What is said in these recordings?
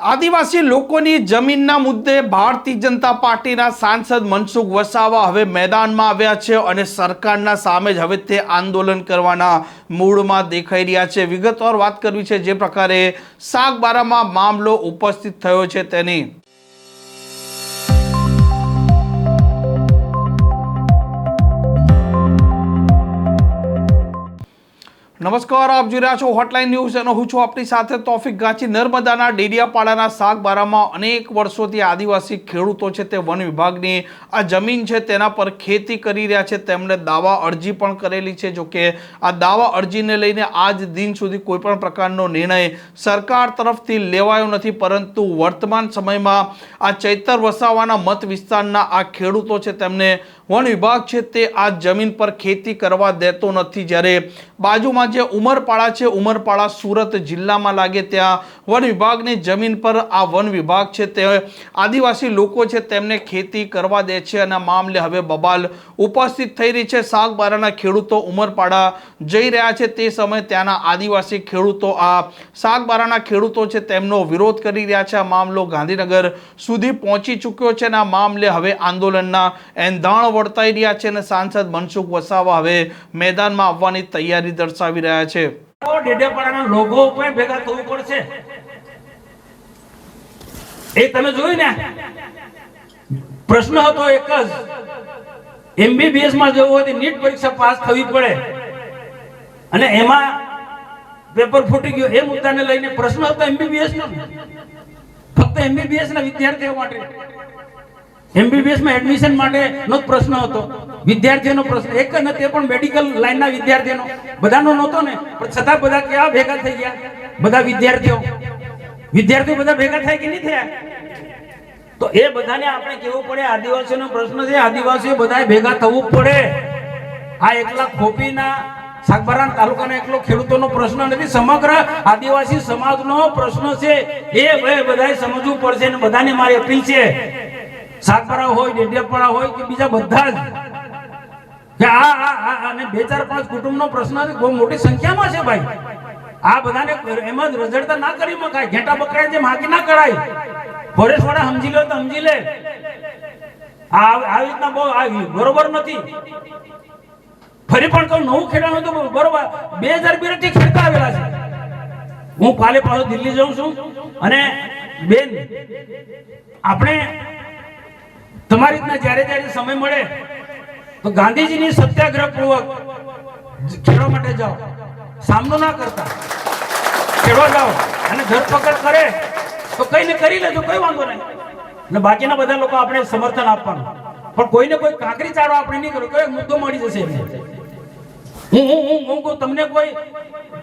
આદિવાસી લોકોની જમીનના મુદ્દે ભારતીય જનતા પાર્ટીના સાંસદ મનસુખ વસાવા હવે મેદાનમાં આવ્યા છે અને સરકારના સામે જ હવે તે આંદોલન કરવાના મૂડમાં દેખાઈ રહ્યા છે। વિગતવાર વાત કરવી છે જે પ્રકારે સાગબારામાં મામલો ઉપસ્થિત થયો છે તેની। નમસ્કાર, આપ જોઈ રહ્યા છો હોટલાઇન ન્યૂઝ અને હું છું આપની સાથે તોફિક ગાંચી। નર્મદાના ડેડિયાપાડાના સાગબારામાં અનેક વર્ષોથી આદિવાસી ખેડૂતો છે તે વન વિભાગની આ જમીન છે તેના પર ખેતી કરી રહ્યા છે। તેમણે દાવા અરજી પણ કરેલી છે। જો કે આ દાવા અરજીને લઈને આજ દિન સુધી કોઈ પણ પ્રકારનો નિર્ણય સરકાર તરફથી લેવાયો નથી, પરંતુ વર્તમાન સમયમાં આ ચૈતર વસાવાના મત વિસ્તારના આ ખેડૂતો છે તેમને વન વિભાગ છે તે આ જમીન પર ખેતી કરવા દેતો નથી। જ્યારે બાજુમાં જે ઉમરપાડા છે, ઉમરપાડા સુરત જિલ્લામાં લાગે ત્યાં વન વિભાગની જમીન પર આ વન વિભાગ છે તે આદિવાસી લોકો છે તેમને ખેતી કરવા દે છે અને આ મામલે હવે બબાલ ઉપસ્થિત થઈ રહી છે। સાગબારાના ખેડૂતો ઉમરપાડા જઈ રહ્યા છે તે સમયે ત્યાંના આદિવાસી ખેડૂતો આ સાગબારાના ખેડૂતો છે તેમનો વિરોધ કરી રહ્યા છે। આ મામલો ગાંધીનગર સુધી પહોંચી ચૂક્યો છે અને આ મામલે હવે આંદોલનના એંધાણ વર્તાઈ રહ્યા છે અને સાંસદ મનસુખ વસાવા હવે મેદાનમાં આવવાની તૈયારી દર્શાવી રહ્યા છે। ડેડિયાપાડાના લોકો પણ ભેગા થવું પડશે। એ તમે જોયું ને, પ્રશ્ન હતો એક જ, એમબીબીએસ માં જવું હોય તો નીટ પરીક્ષા પાસ થવી પડે અને એમાં પેપર ફૂટી ગયો એ મુદ્દાને લઈને પ્રશ્ન હતો એમબીબીએસ નો, ફક્ત એમબીબીએસ ના વિદ્યાર્થીઓ માટે, એમબીબીએસ માં એડમિશન માટે નો પ્રશ્ન હતો, વિદ્યાર્થીઓનો પ્રશ્ન એક જ તે પણ મેડિકલ લાઈનના વિદ્યાર્થીઓનો, બધાનો નહોતો ને, પણ છતાં બધા કેવા ભેગા થઈ ગયા, બધા વિદ્યાર્થીઓ બધા ભેગા થાય કે નહીં થયા? તો એ બધાને આપણે કહેવું પડે આદિવાસીઓનો પ્રશ્ન છે, આદિવાસીઓ બધાએ ભેગા થવું પડે। આ એકલા ખોપીના સાગબારા તાલુકાના એકલો ખેડૂતોનો પ્રશ્ન નથી, સમગ્ર આદિવાસી સમાજનો પ્રશ્ન છે। એ બધાએ સમજવું પડશે અને બધાને મારી અપીલ છે, સાગબારા હોય, ડેડિયાપાડા હોય કે બીજા બધા જ, કે આ અને 2-4-5 કુટુંબનો પ્રશ્ન બહુ મોટી સંખ્યામાં છે ભાઈ। આ બધાને એમ જ રજડતા ના કરી મકાય, ઘેટા બકરા જેમ હાકી ના કરાય। ફોરેસ્ટ વાળા સમજી લે તો સમજી લે, આવી રીતના બહુ બરોબર નથી। ફરી પણ કહું, નવું ખેડાણું તો બરોબર 2002 થી ખેડતા આવેલા છે। હું કાલે પાછો દિલ્હી જાઉં છું અને બેન આપણે તમારી રીતના જ્યારે સમય મળે તો ગાંધીજીની સત્યાગ્રહ પૂર્વક ખેડવા માટે જાઓ, સામનો ના કરતા ખેડવા જાઓ અને ધરપકડ કરે તો કઈને કરી લેજો, કોઈ વાંધો નહીં, અને બાકીના બધા લોકો આપણે સમર્થન આપવાનું, પણ કોઈને કોઈ કાંકરી ચાળો આપણે નહીં કરો, કોઈ મુદ્દો મળી જશે એમને। હું તમને કોઈ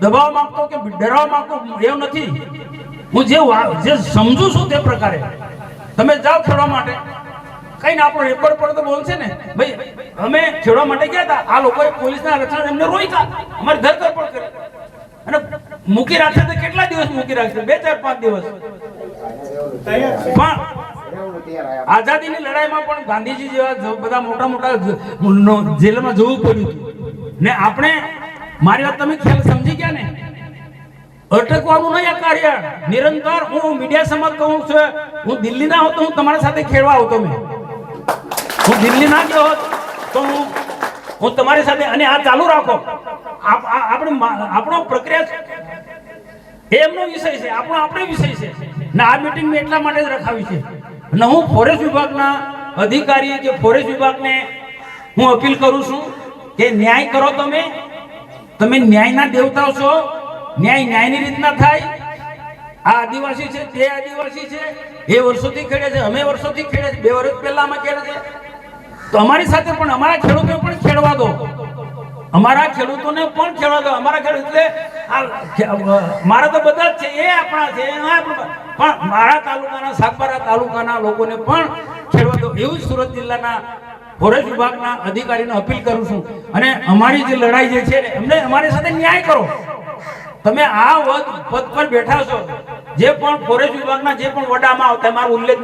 દબાવવા માંગતો કે ડરાવવા માંગતો એવું નથી, હું જે સમજુ છું તે પ્રકારે તમે જાઓ ખેડવા માટે। કઈ ના, આપણો રેકોર્ડ પર તો બોલશે ને ભાઈ, અમે ખેડવા માટે ગયા હતા, આ લોકોએ પોલીસના રક્ષણ એમને રોક્યા, અમારી ધરપકડ કરી અને મૂકી રાખશે તો કેટલા દિવસ મૂકી રાખશે? 2-4-5 દિવસ। પણ આઝાદીની લડાઈમાં પણ ગાંધીજી જેવા બધા મોટા જેલમાં જવું પડ્યું હતું ને આપણે, મારી વાત તમે ખ્યાલ સમજી ગયા ને? અટકવાનું નહીં આ કાર્ય, નિરંતર। હું મીડિયા સમક્ષ કહું છું, હું દિલ્હી ના હોતો હું તમારા સાથે ખેડવા આવતો, હું દિલ્હી ના ગયો હોત તો હું તમારી સાથે, અને આ ચાલુ રાખો। આપણો પ્રક્રિયા એમનો વિષય છે, આપણો વિષય છે ને આ મીટિંગ મેં એટલા માટે જ રખાવી છે અને હું ફોરેસ્ટ વિભાગના અધિકારી કે ફોરેસ્ટ વિભાગને હું અપીલ કરું છું કે ન્યાય કરો। તમે ન્યાયના દેવતાઓ છો, ન્યાયની રીતના થાય। આ આદિવાસી છે, તે આદિવાસી છે, એ વર્ષોથી ખેડે છે, અમે વર્ષોથી ખેડે છે, 2 વર્ષ પહેલા અમે ખેડે છે, તો અમારી સાથે પણ અમારા ખેડૂતોને પણ ખેડવા દો, અમારા ખેડૂતોને પણ ખેડવા દો। અમારા ખેડૂત એટલે મારા તો બધા જ છે, એ આપણા છે, પણ મારા તાલુકાના સાગબારા તાલુકાના લોકોને પણ ખેડવા દો, એવું સુરત જિલ્લાના ફોરેસ્ટ વિભાગના અધિકારીને અપીલ કરું છું। અને અમારી જે લડાઈ જે છે એમને અમારી સાથે ન્યાય કરો। તમે આ પદ પર બેઠા છો, જે પણ ફોરેસ્ટ વિભાગના જે પણ વડામાં આવતા, મારો ઉલ્લેખ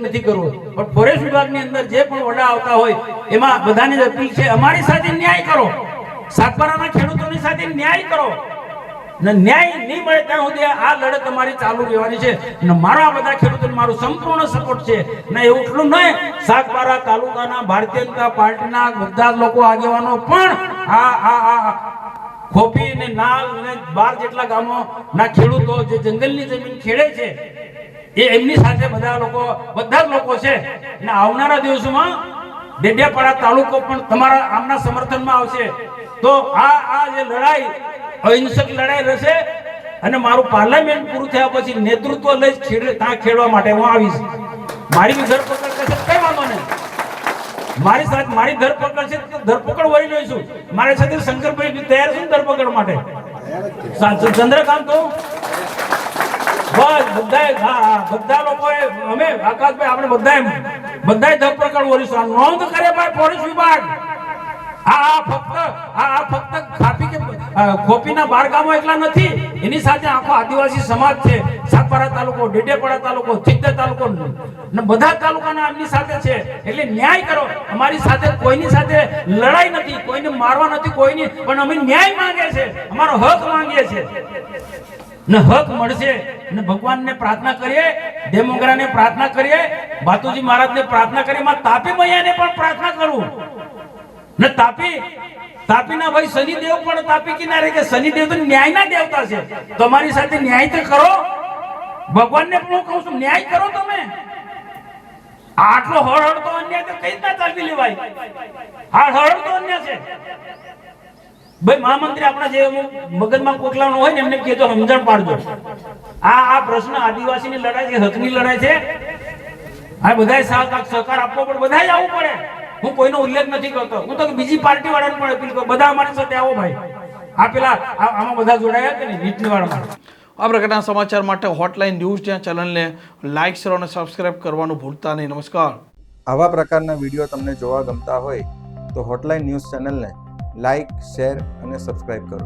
નથી કરવો, પણ ફોરેસ્ટ વિભાગની અંદર જે પણ વડા આવતા હોય એમાં બધાની અપીલ છે, અમારી સાથે ન્યાય કરો, સાગબારાના ખેડૂતોની સાથે ન્યાય કરો। ને ન્યાય નહીં મળે ત્યાં સુધી આ લડત અમારી ચાલુ રહેવાની છે. ને મારા બધા ખેડૂતોને મારું સંપૂર્ણ સપોર્ટ છે. ને એવું એટલું નહીં, સાગબારા તાલુકાના ભારતીય જનતા પાર્ટીના બધા જ લોકો આગેવાનો પણ આ ખોપી ને નાલ ને 12 જેટલા ગામો ના ખેડૂતો જે જંગલની જમીન ખેડે છે એ એમની સાથે બધા જ લોકો છે. ને આવનારા દિવસોમાં ડેડિયાપાડા તાલુકો પણ તમારા આમના સમર્થનમાં આવશે. તો આ જે લડાઈ અહિંસક લડાઈ રહેશે. અને મારું પાર્લામેન્ટ પૂરું થયા પછી નેતૃત્વ લઈ ત્યાં ખેડવા માટે હું આવીશ. મારી બી ધરપકડ કરશે કઈ વાંધો નહીં, મારી સાથે મારી ધરપકડ છે તો ધરપકડ વળી લઈશું. મારી સાથે શંકરભાઈ બી તૈયાર છે ધરપકડ માટે. ચંદ્રકાંત તો બસ બધા લોકોએ અમે આકાશભાઈ આપણે બધાય ધરપકડ વળીશું. નોંધ કરે ભાઈ પોલીસ વિભાગ. આ ફક્ત ખોપીના 12 ગામો એકલા નથી, એની સાથે આખો આદિવાસી સમાજ છે. સાગબારા તાલુકો, ડેડિયાપાડા તાલુકો, સિદ્ધર તાલુકો ને બધા તાલુકાના એમની સાથે છે. એટલે ન્યાય કરો. અમારી સાથે કોઈની સાથે લડાઈ નથી, કોઈને મારવા નથી, કોઈની, પણ અમે ન્યાય માંગે છે, અમારો હક માંગીએ છે. ને હક મળશે. ને ભગવાનને પ્રાર્થના કરીએ, દેમોગરાને પ્રાર્થના કરીએ, બાતુજી મહારાજને પ્રાર્થના કરીએ, માં તાપી મૈયાને પણ પ્રાર્થના કરું. ને તાપીના ભાઈ શનિદેવ પણ તાપી કિનારે કે શનિદેવ તો ન્યાયના દેવતા છે. તમારી સાથે ન્યાય તો કરો. ભગવાનને પણ હું કહું છું, ન્યાય કરો તમે. આટલો હળહળતો અન્યાય તો કઈ રીતના ચાલવી લેવાય? આ હળહળતો અન્યાય છે ભાઈ. મહામંત્રી આપણા જે મગજમાં કોકલાનો હોય ને એમને કહેજો, સમજણ પાડજો. આ પ્રશ્ન આદિવાસીની લડાઈ છે, હકની લડાઈ છે. આ બધાય સહકાર આપવો પડે, બધાય આવવું પડે. હું કોઈનો ઉલ્લેખ નથી કરતો, હું તો બીજી પાર્ટી વાળાને પણ અપીલ કરું, બધા અમારી સાથે આવો ભાઈ. આમાં બધા જોડાયા કે નહીં નીટની વાળામાં. આ પ્રકારના સમાચાર માટે હોટલાઇન ન્યૂઝ ચેનલને લાઇક, શેર અને સબસ્ક્રાઇબ કરવાનું ભૂલતા નહીં. નમસ્કાર. આવા પ્રકારના વિડીયો તમને જોવા ગમતા હોય તો હોટલાઇન ન્યૂઝ ચેનલને લાઇક, શેર અને સબસ્ક્રાઇબ કરો.